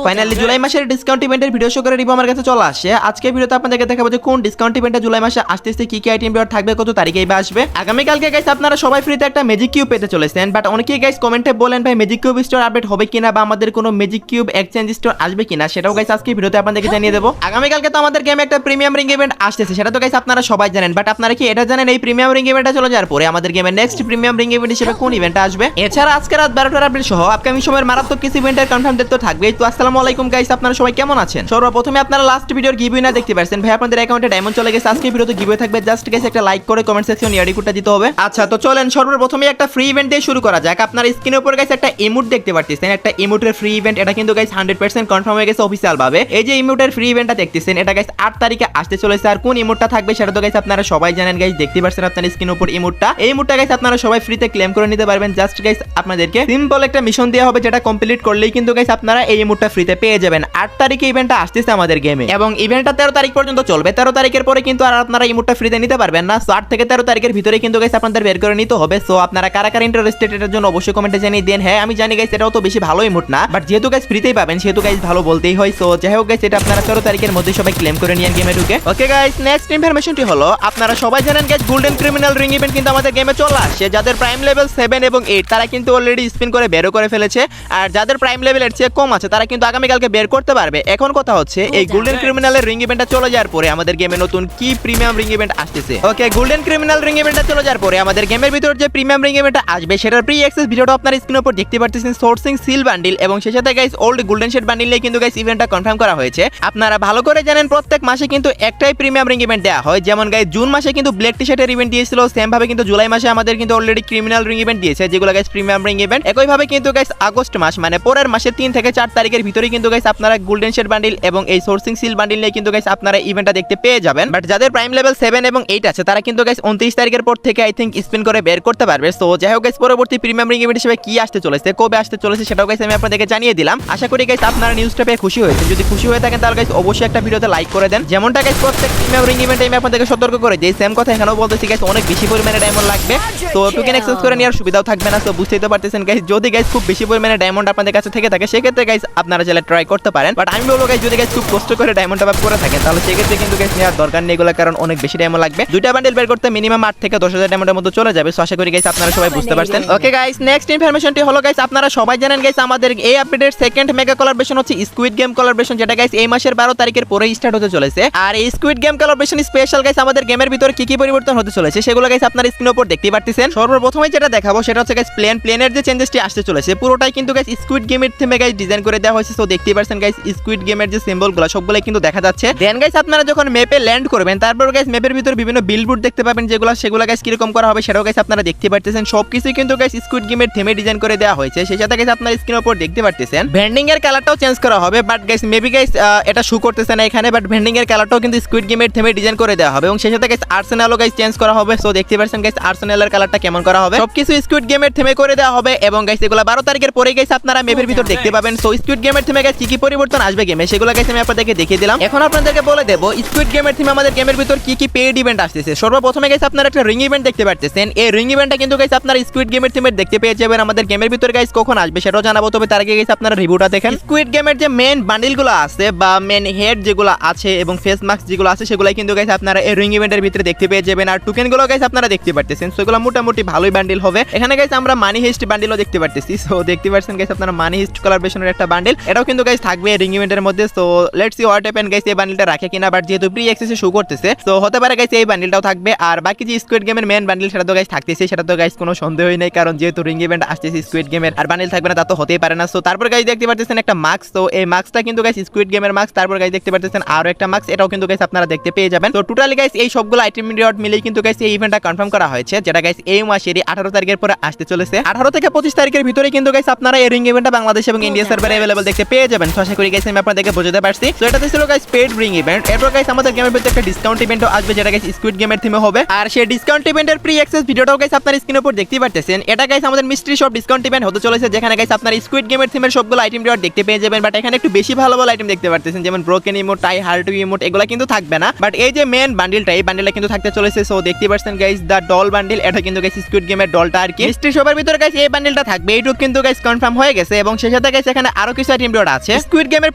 Finally July মাসের discount ইভেন্টের video show করে রিভিউ আমার কাছে চলে আসে। আজকে ভিডিওতে আপনাদেরকে দেখাবো যে কোন ডিসকাউন্ট ইভেন্টে জুলাই মাসে আসতেছে, কি কি আইটেম বিয়ার থাকবে, কত তারিখে বা আসবে। আগামী কালকে গাইস আপনারা সবাই ফ্রিতে একটা ম্যাজিক কিউব পেতে চলেছেন, বাট অনেকেই গাইস কমেন্টে বলেন ভাই ম্যাজিক কিউব স্টোর আপডেট হবে কিনা বা আমাদের কোনো ম্যাজিক কিউব এক্সচেঞ্জ স্টোর আসবে কিনা, সেটাও গাইস আজকে ভিডিওতে আপনাদেরকে জানিয়ে দেবো। আগামী কালকে তো আমাদের গেমে একটা প্রিমিয়াম রিং ইভেন্ট আসতেছে, সেটা তো গাইস আপনারা সবাই জানেন, বাট আপনারা কি এটা জানেন এই প্রিমিয়াম রিং ইভেন্টটা চলে যাওয়ার পরে আমাদের গেমে নেক্সট প্রিমিয়াম রিং ইভেন্ট হিসেবে কোন ইভেন্টটা আসবে। এছাড়া আজকে রাত 12টার আপডেট সহ আপকামিং সময়ের মারাত্মক কিছু ইভেন্টের কনফার্ম ডেট তো থাকবেই। তো আসসালামু আলাইকুম গাইস, আপনারা সবাই কেমন আছেন? সর্বপ্রথমে আপনারা লাস্ট ভিডিওর গিভওয়ে না দেখতে পারছেন ভাই, আপনাদের অ্যাকাউন্টে ডায়মন্ড চলে গেছে। আজকে ভিডিওতে গিভওয়ে থাকবে, জাস্ট গাইস একটা লাইক করে কমেন্ট সেকশনে ইয়ারি কোডটা দিতে হবে। আচ্ছা তো চলেন সর্বপ্রথমে একটা ফ্রি ইভেন্ট দিয়ে শুরু করা যাক। আপনারা স্ক্রিনের উপর গাইস একটা ইমোট দেখতে পাচ্ছেন, একটা ইমোটের ফ্রি ইভেন্ট, এটা কিন্তু গাইস 100% কনফার্ম হয়ে গেছে অফিশিয়াল ভাবে। এই যে ইমোটের ফ্রি ইভেন্টটা দেখতেছেন, এটা গাইস 8 তারিখে আসতে চলেছে। আর কোন ইমোটটা থাকবে সেটা তো গাইস আপনারা সবাই জানেন গাইস, দেখতে পাচ্ছেন আপনারা স্ক্রিনের উপর ইমোটটা। এই ইমোটটা গাইস আপনারা সবাই ফ্রিতে ক্লেম করে নিতে পারবেন। জাস্ট গাইস আপনাদেরকে সিম্পল একটা মিশন দেওয়া হবে, যেটা কমপ্লিট করলেই কিন্তু গাইস আপনারা এই ইমোটটা ফ্রিতে পেয়ে যাবেন। 8 তারিখে ইভেন্টটা আসতেছে আমাদের গেমে এবং ইভেন্টটা 13 তারিখ পর্যন্ত চলবে। 13 তারিখের পরে কিন্তু আর আপনারা ইমোটটা ফ্রিতে নিতে পারবেন না। সো 8 থেকে 13 তারিখের ভিতরে কিন্তু গাইস আপনাদের বের করে নিতে হবে। সো আপনারা কারা কারা ইন্টারেস্টেড এটার জন্য অবশ্যই কমেন্টে জানিয়ে দেন। হ্যাঁ আমি জানি গাইস এটাও তো বেশি ভালো ইমোট না, বাট যেহেতু গাইস ফ্রিতেই পাবেন সেহেতু গাইস ভালো বলতেই হয়। সো যাই হোক গাইস, এটা আপনারা 13 তারিখের মধ্যে সবাই ক্লেম করে নিয়ে গেমে ঢুকে। ওকে গাইস, নেক্সট ইনফরমেশনটি হলো আপনারা সবাই জানেন guys golden criminal ring event কিন্তু আমাদের গেমে চলে আসছে। যাদের প্রাইম লেভেল 7 এবং 8 তারা কিন্তু অলরেডি স্পিন করে বের করে ফেলেছে, আর যাদের প্রাইম লেভেলের চেয়ে কম আছে তারা কিন্তু আগামী কালকে বের করতে পারবে। এখন কথা হচ্ছে এই গোল্ডেন ক্রিমিনালের রিং ইভেন্টটা চলে যাওয়ার পরে আমাদের গেমে নতুন কি প্রিমিয়াম রিং ইভেন্ট আসতেছে। ওকে, গোল্ডেন ক্রিমিনাল রিং ইভেন্টটা চলে যাওয়ার পরে আমাদের গেমের ভিতর যে প্রিমিয়াম রিং ইভেন্টটা আসবে সেটার প্রি অ্যাক্সেস ভিডিওটা আপনারা স্ক্রিনের উপর দেখতে পাচ্ছেন। সোর্সিং সিল বান্ডিল এবং সেই সাথে guys old golden shade bundle নিয়ে কিন্তু গাইস ইভেন্টটা কনফার্ম করা হয়েছে। আপনারা ভালো করে জানেন প্রত্যেক মাসে কিন্তু একটাই প্রিমিয়াম রিং ইভেন্ট দেওয়া হয়। যেমন গাইস জুন মাসে কিন্তু ব্ল্যাক টি শার্টের ইভেন্ট দিয়েছিল, সেম ভাবে কিন্তু জুলাই মাসে আমাদের কিন্তু অলরেডি ক্রিমিনাল রিং ইভেন্ট দিয়েছে, যেগুলো গাইস প্রিমিয়াম রিং ইভেন্ট। একই ভাবে কিন্তু গাইস আগস্ট মাস মানে পরের মাসে 3 থেকে 4 তারিখের ভিতরে কিন্তু গাইস আপনারা গোল্ডেন শেড বান্ডিল এবং এই সোর্সিং সিল বান্ডিল নিয়ে কিন্তু গাইস আপনারা ইভেন্টটা দেখতে পেয়ে যাবেন। বাট যাদের প্রাইম লেভেল 7 এবং 8 আছে তারা কিন্তু গাইস 29 তারিখের পর থেকে আই থিংক স্পিন করে বের করতে পারবে। সো যাই হোক গাইস, পরবর্তী প্রিমিয়াম রিং ইভেন্ট হিসেবে কি আসতে চলেছে, কবে আসতে চলেছে সেটাও গাইস আমি আপনাদেরকে জানিয়ে দিলাম। আশা করি গাইস আপনারা নিউজটা পেয়ে খুশি হয়েছেন। যদি খুশি হয়ে থাকেন তাহলে গাইস অবশ্যই একটা ভিডিওতে লাইক করে দেন। যেমনটা গাইস প্রত্যেক প্রিমিয়াম রিং ইভেন্টে আমি আপনাদেরকে সতর্ক করে দিই, সেম কথা এখানেও বলতেছি গাইস, অনেক বেশি পরিমাণে ডায়মন্ড লাগবে। তো টোকেন অ্যাক্সেস করে নেওয়ার সুবিধাও থাকবে না। তো বুঝতেই তো পারতেছেন গাইস, যদি গাইস খুব বেশি পরিমাণে ডায়মন্ড আপনাদের কাছে থেকে থাকে সেক্ষেত্রে গাইস আপনারা চাইলে ট্রাই করতে পারেন। বাট আমি বলবো গাইস যদি গাইস খুব কষ্ট করে ডায়মন্ডটা ভাব করে থাকেন তাহলে সেক্ষেত্রে কিন্তু গাইস নেওয়ার দরকার নেই এগুলো, কারণ অনেক বেশি ডায়মন্ড লাগবে। দুইটা বান্ডেল বের করতে মিনিমাম 8 থেকে 10,000 ডায়মন্ডের মতো চলে যাবে। সো আশা করি গাইস আপনারা সবাই বুঝতে পারছেন। ওকে গাইস, নেক্সট ইনফরমেশনটি হলো গাইস আপনারা সবাই জানেন গাইস আমাদের এই আপডেটের সেকেন্ড মেগা কোলাবরেশন হচ্ছে স্কুইড গেম কোলাবরেশন, যেটা গাইস এই মাসের 12 তারিখের পরেই স্টার্ট হতে চলেছে। আর এই squid game collaboration special guys আমাদের গেমের ভিতরে কি কি পরিবর্তন হতে চলেছে সেগুলো গাইস আপনারা স্ক্রিনের উপর দেখতে পাচ্ছেন। সর্বপ্রথমে যেটা দেখাবো সেটা হচ্ছে গাইস প্লেনের যে চেঞ্জেসটি আসতে চলেছে পুরোটাই কিন্তু গাইস স্কুইড গেমের থিমে গাইস ডিজাইন করে দেওয়া হয়েছে। সো দেখতে পাচ্ছেন গাইস স্কুইড গেমের যে সিম্বলগুলো সবগুলো কিন্তু দেখা যাচ্ছে। দেন গাইস আপনারা যখন ম্যাপে ল্যান্ড করবেন তারপর গাইস ম্যাপের ভিতর বিভিন্ন বিলবোর্ড দেখতে পাবেন, সেগুলো গাইস কিরকম করা হবে সেটাও গাইস আপনারা দেখতে পাচ্ছেন। সবকিছু কিন্তু গাইস স্কুইড গেমের থিমে ডিজাইন করে দেওয়া হয়েছে। সেই সাথে গাইস আপনারা স্ক্রিনের উপর দেখতে পাচ্ছেন ভেন্ডিং এর কালারটাও চেঞ্জ করা হবে, বাট গাইস মেবি গাইস এটা শো করতেছে না এখানে, বাট ভেন্ডিং এর কালারটাও কিন্তু স্কুইড গেমের থিমে ডিজাইন করে দেওয়া হবে এবং সেই সাথে গাইস আর্সেনালও গাইস চেঞ্জ করা হবে। সো দেখতে পাচ্ছেন গাইস আর্সেনালের কালারটা কেমন করা হবে, সবকিছু স্কুইড গেমের থিমে করে দেওয়া হবে এবং গাইস এগুলো 12 তারিখের পরে গাইস আপনারা ম্যাপের ভিতর দেখতে পাবেন। সো স্কুইড গেমের থিমে গাইস কি কি পরিবর্তন আসবে গেমে সেগুলো গাইস আমি আপনাদেরকে দেখিয়ে দিলাম। এখন আপনাদেরকে বলে দেব স্কুইড গেমের থিমে আমাদের গেমের ভিতর কি কি পেইড ইভেন্ট আসতেছে। সর্বপ্রথমে গাইস আপনারা একটা রিং ইভেন্ট দেখতে পাচ্ছেন। এই রিং ইভেন্টটা কিন্তু গাইস আপনারা স্কুইড গেমের থিমে দেখতে পেয়ে যাবেন আমাদের গেমের ভিতর। গাইস কখন আসবে সেটাও জানাবো, তবে তার আগে গাইস আপনারা রিভিউটা দেখেন। স্কুইড গেমের যে মেন বান্ডিলগুলো আছে বা মেন হেড যেগুলো আছে এবং ফেস মাস্ক যেগুলো আছে সেগুলাই কিন্তু গাইস আপনারা এই রিং ইভেন্টের ভিতরে দেখতে পেয়ে যাবেন। আর টোকেনগুলো গাইস আপনারা দেখতে পাচ্ছেন, সেগুলো মোটামুটি ভালোই বান্ডিল হবে। এখানে গাইস আমরা মানি হিস্ট বান্ডিলও দেখতে পাচ্ছি। সো দেখতে পাচ্ছেন গাইস আপনারা মানি হিস্ট কোলাবরেশনের একটা বান্ডিল, এটাও কিন্তু গাইস থাকবে রিং ইভেন্টের মধ্যে। So let's see what happen guys এই বান্ডিলটা রাখে কিনা, বাট যেহেতু প্রি অ্যাক্সেসে শো করতেছে সো হতে পারে গাইস এই বান্ডিলটাও থাকবে। আর বাকি যে স্কুইড গেমের মেন বান্ডিল সেটা তো গাইস থাকতেছে, সেটা তো গাইস কোনো সন্দেহই নেই, কারণ যেহেতু রিং ইভেন্ট আসতেছে স্কুইড গেমের আর বান্ডিল থাকবে না তা তো হতেই পারে না। সো তারপর গাইস দেখতে পাচ্ছেন একটা মাস্ক, তো এই মাস্কটা কিন্তু গাইস স্কুইড গেমের মাস্ক। তারপর গাইস দেখতে পাচ্ছেন আরো একটা মাস্ক, এটাও কিন্তু গাইস আপনারা দেখতে পেয়ে যাবেন। তো টোটালি গাইস এই সবগুলো আইটেম রিওয়ার্ড মিলেই কিন্তু গাইস এই ইভেন্টটা কনফার্ম করা হয়েছে, যেটা গাইস এই মাসের 18 তারিখের পরে আসতে চলেছে। 18 থেকে 25 তারিখের ভিতরে কিন্তু গাইস আপনারা এই রিং ইভেন্টটা বাংলাদেশ এবং ইন্ডিয়া সার্ভারে अवेलेबल দেখতে পেয়ে যাবেন। তো আশা করি গাইস আমি আপনাদেরকে বোঝাতে পারছি। তো এটা ছিল গাইস পেইড রিং ইভেন্ট। এরপর গাইস আমাদের গেমের ভিতরে একটা ডিসকাউন্ট ইভেন্টও আসবে, যেটা গাইস স্কুইড গেমের থিমে হবে। আর সেই ডিসকাউন্ট ইভেন্টের প্রি অ্যাক্সেস ভিডিওটাও গাইস আপনারা স্ক্রিনের উপর দেখতে পাচ্ছেন। এটা গাইস আমাদের মিস্ট্রি শপ ডিসকাউন্ট ইভেন্ট হতে চলেছে, যেখানে গাইস আপনারা স্কুইড গেমের থিমের সবগুলো আইটেম রিওয়ার্ড দেখতে পেয়ে যাবেন। বাট এখানে একটু বেশি ভালো ভালো আইটেম দেখতে পাচ্ছেন, যেমন ব্রোকেন ইমোট, টাই হার্ট ইমোট, এগুলো কিন্তু থাকবে না। বাট এই যে মেন বান্ডিলটা, এই বান্ডিলটা কিন্তু থাকতে চলেছে। সো দেখতে পাচ্ছেন গাইস দা ডল বান্ডিল, এটা কিন্তু গাইস স্কুইড গেমের ডলটা আর কি। মিস্ট্রি শপের ভিতরে গাইস এই বান্ডিলটা থাকবে, এইটুকু কিন্তু গাইস কনফার্ম হয়ে গেছে। এবং সেই সাথে গাইস এখানে আরো কিছু আইটেম আইটেম রিওয়ার্ড আছে। স্কুইড গেমের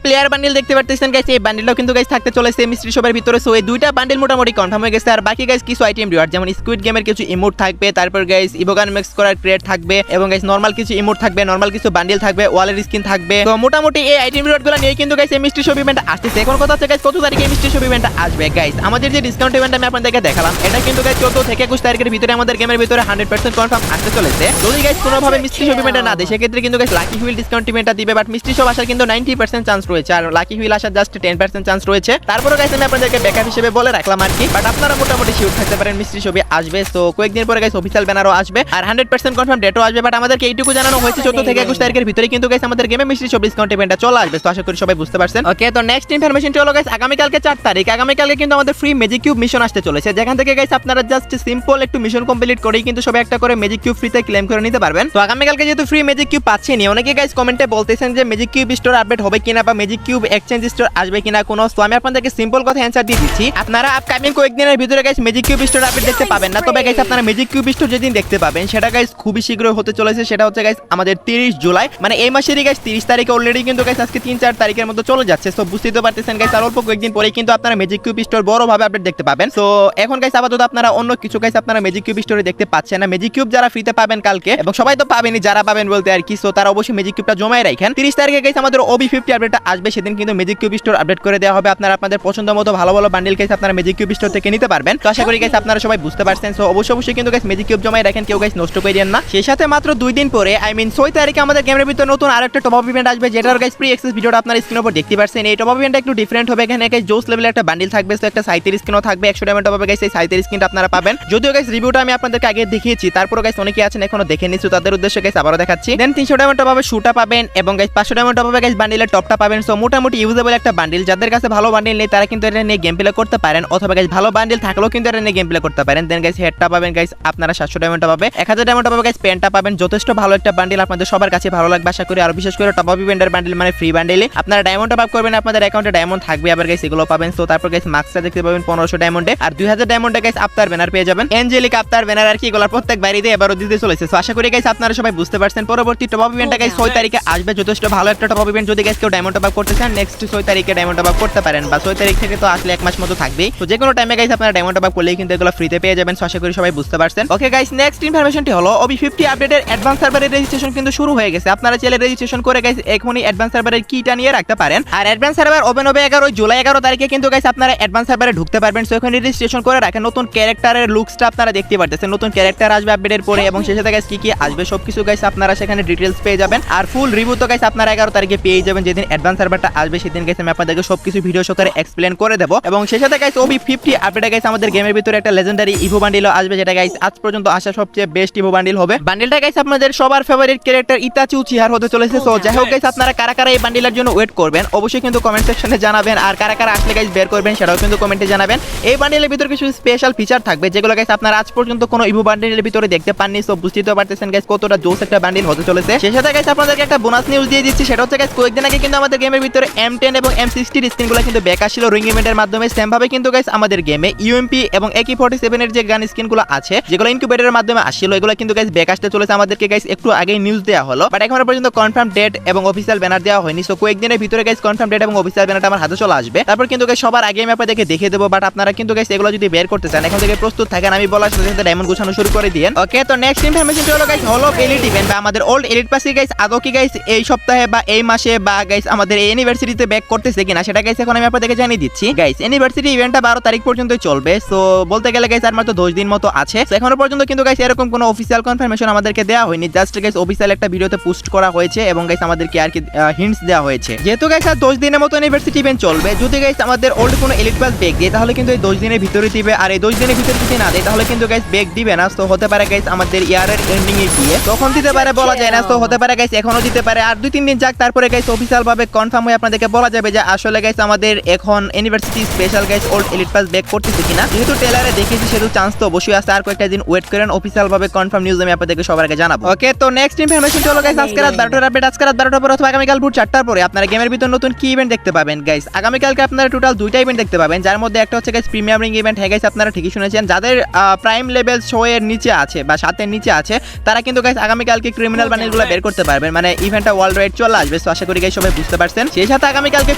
প্লেয়ার বান্ডিল দেখতে পারতেছেন গাইস, এই বান্ডিলটাও কিন্তু গাইস থাকতে চলেছে মিস্ট্রি শপের ভিতরে। সো এই দুইটা বান্ডিল মোটামুটি কনফার্ম হয়ে গেছে। আর বাকি গাইস কিছু আইটেম রিওয়ার্ড যেমন স্কুইড গেমের কিছু ইমোট থাকবে, তারপর গাইস ইভোগান মিক্স করার ক্রেট থাকবে এবং গাইস নরমাল কিছু ইমোট থাকবে, নরমাল কিছু বান্ডিল থাকবে, ওয়ালের স্কিন থাকবে। তো মোটামুটি এই আইটেম রিওয়ার্ডগুলো নিয়ে কিন্তু গাইস এই মিস্ট্রি শপ ইভেন্ট আসছে। এখন কথা হচ্ছে গাইস কত তারিখে মিস্ট্রি শপ ইভেন্ট আসবে। গাইস আমাদের যে ডিসকাউন্ট ইভেন্ট আমি আপনাদেরকে দেখালাম এটা কিন্তু গাইস 14 থেকে 21 তারিখের ভিতরে আমাদের গেমের ভিতরে 100% কনফার্ম আসতে চলেছে। যদি গাইস কোনোভাবে মিস্ট্রি শপ ইভেন্ট না দেয় সেক্ষেত্রে কিন্তু গাইস লাকি হুইল ডিসকাউন্ট ইভেন্টটা দিবে, বাট মিস্ট্রি শপ আসার কিন্তু 90% চান্স রয়েছে আর লাকি হুইল আসার জাস্ট 10% চান্স রয়েছে। তারপরে গাইস আমি আপনাদেরকে ব্যাকআপ হিসেবে বলে রাখলাম আর কি, বাট আপনারা মোটামুটি শিওর থাকতে পারেন মিস্ট্রি শপে আসবে। তো কয়েকদিন পরে গাইস অফিশিয়াল ব্যানারও আসবে আর 100% কনফার্ম ডেটও আসবে। বাট আমাদেরকে এইটুকু জানানো হয়েছে 14 থেকে 21 তারিখের ভিতরে কিন্তু গাইস আমাদের গেমে মিস্ট্রি শপ ডিসকাউন্ট ইভেন্টটা চলে আসবে। তো আশা করি সবাই বুঝতে পারছেন। ওকে, তো নেক্সট ইনফরমেশনটি হলো গাইস আগামী কালকে 4 তারিখ, আগামী কালকে কিন্তু আমাদের ফ্রি ম্যাজিক কিউব মিশন আসতে চলেছে, যেখান থেকে গাইস আপনারা জাস্ট সিম্পল একটু মিশন কমপ্লিট করেই কিন্তু সবাই একটা করে ম্যাজিক কিউব ফ্রিতে ক্লেম করে নিতে পারবেন। তো আগামী কালকে যেহেতু ফ্রি ম্যাজিক কিউব পাচ্ছেন, অনেকে গাইস কমেন্টে বলতেছেন যে ম্যাজিক কিউব স্টোর আপডেট হবে কিনা বা ম্যাজিক কিউব এক্সচেঞ্জ স্টোর আসবে কিনা কোনো। তো আমি আপনাদেরকে সিম্পল কথা অ্যানসার দিয়ে দিচ্ছি, আপনারা আপকামিং কয়েকদিনের ভিতরে guys magic cube store update দেখতে পাবেন না। তবে গাইস আপনারা ম্যাজিক কিউব স্টোর যেদিন দেখতে পাবেন সেটা গাইস খুবই শীঘ্রই হতে চলেছে। সেটা হচ্ছে গাইস আমাদের 30 জুলাই, মানে এই মাসেরই গাইস 30 তারিখে অলরেডি কিন্তু গাইস আজকে 3-4 তারিখের মধ্যে চলে যাচ্ছে। সো বুঝতেই তো পারতেছেন গাইস আর অল্প কয়েকদিন পরে কিন্তু আপনারা ম্যাজিক কিউব স্টোর বড়ভাবে আপডেট দেখতে পাবেন। সো এখন গাইস আপাতত আপনারা অন্য কিছু গাইস আপনারা ম্যাজিক কিউব স্টোরে দেখতে পাচ্ছেন না। ম্যাজিক কিউব যারা ফ্রিতে পাবেন কালকে, এবং সবাই তো পাবেনই, যারা পাবেন বলতে আর কি, সো তারা অবশ্যই ম্যাজিক কিউবটা জমায় রাখেন। 30 তারিখে গাইস আমাদের OB50 আপডেটটা আসবে, সেদিন কিন্তু ম্যাজিক কিউব স্টোর আপডেট করে দেওয়া হবে। আপনারা আপনাদের পছন্দ মতো ভালো ভালো বান্ডিল গাইস আপনারা ম্যাজিক কিউব স্টোর থেকে নিতে পারবেন। তো আশা করি গাইস আপনারা সবাই বুঝতে পারছেন। সো অবশ্যই কিন্তু গাইস ম্যাজিক কিউব জমায় রাখেন, কেউ গাইস নষ্ট করিয়েন না। সেই সাথে মাত্র 2 দিন পরে আই মিন 6 তারিখে আমাদের গেমের ভিতরে নতুন আরেকটা টপ আপ ইভেন্ট আসবে, যেটার গাইস প্রি অ্যাক্সেস ভিডিওটা আপনারা স্ক্রিনের উপর দেখতে পাচ্ছেন। এই টপ আপ ইভেন্টটা একটু ডিফারেন্ট হবে, এখানে গাইস জোস লেভেলের একটা বান্ডিল থাকবে, সো একটা সাইতের স্কিনও থাকবে, 100 ডায়মন্ড টপ আপে গাইস এই সাইতের স্কিনটা আপনারা পাবেন। যদিও গাইস রিভিউটা আমি আপনাদেরকে আগে দেখিয়েছি, তারপর গাইস অনেকে আছেন এখনো দেখে নিচ্ছি, তাদের উদ্দেশ্যে গাইস আবারও দেখাচ্ছি। দেন 300 ডায়মন্ড টপ আপে শুটা পাবেন এবং গাইস 500 ডায়মন্ড টপ আপে গাইস বান্ডিলের টপটা পাবেন। সো মোটামুটি ইউজেবল একটা বান্ডিল। যাদের কাছে ভালো বান্ডিল নেই তারা কিন্তু এটা নিয়ে গেম প্লে করতে পারেন, অথবা গাইস ভালো বান্ডিল থাকলেও কিন্তু এটা নিয়ে গেম প্লে করতে পারেন। দেন গাইস হেডটা পাবেন গাইস আপনারা 700 ডায়মন্ড টপ আপে, 1000 ডায়মন্ড টপ আপে গাইস পেনটা পাবেন। যথেষ্ট ভালো একটা বান্ডিল, আপনাদের সবার কাছে ভালো লাগবে আশা করি। আর বিশেষ করে টপ আপ ইভেন্টের বান্ডিল মানে ফ্রি বান্ডিলে আপনারা ডায়মন্ড টপ আপ করবেন, আপনাদের অ্যাকাউন্টে ডায়মন্ড থাকবে, আবার গাইস এগুলো পাবেন। সো তারপর গাইস মার্কসটা দেখতে পাবেন 1500 ডায়মন্ডে, আর 2000 ডায়মন্ডে গাইস আফতার ব্যানার পেয়ে যাবেন। অ্যাঞ্জেলিক আফতার ব্যানার আর কি, এগুলো প্রত্যেক বাড়িতে এবারও দিতে চলেছে। সো আশা করি গাইস আপনারা সবাই বুঝতে পারছেন। পরবর্তী টপ আপ ইভেন্টটা গাইস 6 তারিখে আসবে, যথেষ্ট ভালো একটা টপ আপ ইভেন্ট। যদি গাইস কেউ ডায়মন্ড টপ আপ করতে চান নেক্সট 6 তারিখে ডায়মন্ড টপ আপ করতে পারেন, বা 6 তারিখ থেকে তো আসলে 1 মাস মতো থাকবেই। তো যে কোনো টাইমে গাইস আপনারা ডায়মন্ড টপ আপ করলেই কিন্তু এগুলো ফ্রিতে পেয়ে যাবেন। সো আশা করি সবাই বুঝতে পারছেন। ওকে গাইস, নেক্সট ইনফরমেশনটি হলো OB50 আপডেটের অ্যাডভান্স সার্ভারের রেজিস্ট্রেশন কিন্তু শুরু হয়ে গেছে। আপনারা চাইলে রেজিস্ট্রেশন করে গাইস এখনই অ্যাডভান্স সার্ভারের কিটা নিয়ে রাখতে পারেন। আর অ্যাডভান্স সার্ভার ওপেন হবে 11 জুলাই, 11 তারিখে কিন্তু গাইস আপনারা অ্যাডভান্স সার্ভারে ঢুকতে পারবেন। সো এখানে রেজিস্ট্রেশন করে রাখেন। নতুন ক্যারেক্টারের লুকসটা আপনারা দেখতে পারতেছেন, নতুন ক্যারেক্টার আসবে আপডেটের পরে, এবং সেই সাথে গাইস কি আসবে সবকিছু গাইস আপনারা সেখানে ডিটেইলস পেয়ে যাবেন। আর ফুল রিভিউ তো গাইস আপনারা 11 তারিখে পেয়ে যাবেন। যেদিন অ্যাডভান্স সার্ভারটা আসবে সেদিন গাইস আমি আপনাদেরকে সবকিছু ভিডিও সহকারে এক্সপ্লেইন করে দেব। এবং সেই সাথে গাইস OB50 আপডেটে গাইস আমাদের গেমের ভিতরে একটা লেজেন্ডারি ইভো বান্ডিলও আসবে, যেটা গাইস আজ পর্যন্ত আসা সবচেয়ে বেস্ট ইভো বান্ডিল হবে। বান্ডিলটা গাইস আপনাদের সবার ফেভারিট ক্যারেক্টার ইতাচি উচিহার হতে চলেছে। সো যাই হোক গাইস আপনারা কারা কারা এই বান্ডিলের জন্য ওয়েট করবেন অবশ্যই কিন্তু কমেন্ট সেকশনে জানাবেন, আর কারা কারা আসলে গাইস বের করবেন সেটাও কিন্তু কমেন্টে জানাবেন। এই বান্ডিলের ভিতরে কিছু স্পেশাল ফিচার থাকবে যেগুলো গাইস আপনারা আজ পর্যন্ত কোনো ইভো বান্ডিলের ভিতরে দেখতে পাননি। সো বুঝতেই তো পারতেছেন গাইস কতটা জোস একটা বান্ডিল হতে চলেছে। সেই সাথে গাইস আপনাদেরকে একটা বোনাস নিউজ দিয়ে দিচ্ছি, সেটা হচ্ছে গাইস কয়েকদিন আগে কিন্তু আমাদের গেমের ভিতরে M10 এবং M60 এর স্কিনগুলো কিন্তু ব্যাক আসছিল রিং ইভেন্টের মাধ্যমে। সেম ভাবে কিন্তু গাইস আমাদের গেমে UMP এবং AK47 এর যে গান স্কিনগুলো আছে যেগুলো ইনকিউবেটরের মাধ্যমে আসছিল, এগুলো কিন্তু গাইস ব্যাক আসতে চলেছে। আমাদেরকে গাইস একটু আগেই নিউজ দেওয়া হলো, বাট এখনো পর্যন্ত কনফার্ম ডেট এবং অফিশিয়াল ব্যানার দেওয়া হয়নি। সো কয়েকদিনের ভিতরে গাইস কনফার্ম ডেট এবং অফিশিয়াল ব্যানারটা আমার হাতে চলে আসবে। তারপর কিন্তু গাইস সবার আগে আমি আপনাদেরকে দেখিয়ে দেবো। বাট আপনারা কিন্তু গাইস এগুলো যদি বের করতে চান এখন থেকে প্রস্তুত থাকেন, আমি বলার সাথে সাথে ডায়মন্ড গুছানো শুরু করে দিয়েন। ওকে, তো নেক্সট ইনফরমেশনটা হলো guys hall of elite event বা আমাদের ওল্ড এলিট পাসে গাইস আদৌ কি গাইস এই সপ্তাহে বা এই মাসে বা গাইস আমাদের এই ইউনিভার্সিটিতে ব্যাক করতেছে কিনা সেটা গাইস এখন আমি আপনাদেরকে জানিয়ে দিচ্ছি। গাইস ইউনিভার্সিটি ইভেন্টটা 12 তারিখ পর্যন্তই চলবে। সো বলতে গেলে গাইস আর মাত্র 10 দিন মতো আছে। সো এখনো পর্যন্ত কিন্তু গাইস এরকম কোনো অফিশিয়াল কনফার্মেশন আমাদেরকে দেওয়া হয়নি, জাস্ট গাইস অফিশিয়াল একটা ভিডিওতে পোস্ট করা হয়েছে এবং গাইস আমাদেরকে আর কি হিন্টস দেওয়া হয়েছে। যেহেতু গাইস আর 10 দিনের মতো ইউনিভার্সিটি ইভেন্ট চলবে, যদি গাইস আমাদের ওল্ড কোনো এলিট পাস ব্যাক দেয় তাহলে কিন্তু এই 10 দিনের ভিতরে দিবে, আর এই 10 দিনের ভিতরে যদি না দেয় তাহলে কিন্তু গাইস ব্যাক দিবে না। তো হতে পারে গাইস আমাদের ইয়ারের এন্ডিং এ গিয়ে তখন দিতে পারে, বলা যায় না। তো হতে পারে গাইস এখনো দিতে পারে, আর 2-3 দিন যাক, তারপরে গাইস অফিশিয়াল ভাবে কনফার্ম হয়ে আপনাদেরকে বলা যাবে যে আসলে গাইস আমাদের এখন university special guys old elite pass back করতেছে কিনা। যেহেতু ট্রেলারে দেখেছি সেহেতু চান্স তো অবশ্যই আছে, আর কয়েকটা দিন ওয়েট করেন, অফিশিয়াল ভাবে কনফার্ম নিউজ আমি আপনাদেরকে সবার আগে জানাবো। ওকে, তো নেক্সট ইনফরমেশনটা হলো গাইস আজকে রাত 12টার আপডেট। আজকে রাত 12টার পর অথবা আগামীকাল ভোর 4টার পরে আপনারা গেমের ভিতর নতুন কি ইভেন্ট দেখতে পাবেন। গাইস আগামীকালকে আপনারা টোটাল 2টা ইভেন্ট দেখতে পাবেন, যার মধ্যে একটা হচ্ছে গাইস প্রিমিয়াম রিং ইভেন্ট। হ্যাঁ গাইস আপনারা ঠিকই শুনেছেন, যাদের প্রাইম লেভেল 6 এর নিচে আছে বা 7 এর নিচে আছে তারা কিন্তু গাইস আগামীকালকে ক্রিমিনাল বান্ডিলগুলো বের করতে পারবেন, মানে ইভেন্টটা ওয়ার্ল্ড ওয়াইড চলে আসবে। আসবে। সো আশা করি গাইস সবাই বুঝতে পারছেন। সেই সাথে আগামীকালকে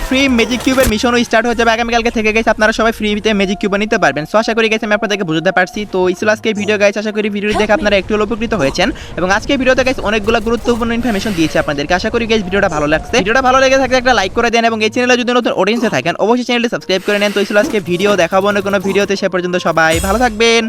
ফ্রি ম্যাজিক কিউবের মিশনও স্টার্ট হয়ে যাবে আগামীকালকে থেকে গাইস, আপনারা সবাই ফ্রিতে ম্যাজিক কিউব নিতে পারবেন। সো আশা করি গাইস আমি আপনাদেরকে বুঝতে পারছি। তো এই ছিল আজকে ভিডিও গাইস, আশা করি ভিডিওটি দেখে আপনারা একটু উপকৃত হয়েছেন এবং আজকে ভিডিওতে গাইস অনেকগুলো গুরুত্বপূর্ণ ইনফরমেশন দিয়েছি আপনাদেরকে। আশা করি গাইস ভিডিওটা ভালো লাগছে। ভিডিওটা ভালো লেগে থাকলে একটা লাইক করে দেন এবং এই চ্যানেলে যদি নতুন অডিয়েন্সে থাকেন অবশ্যই চ্যানেলটি সাবস্ক্রাইব করে নেন। তো এই ছিল আজকে ভিডিও, দেখাবো না কোনো ভিডিওতে, সে পর্যন্ত সবাই ভালো থাকবেন।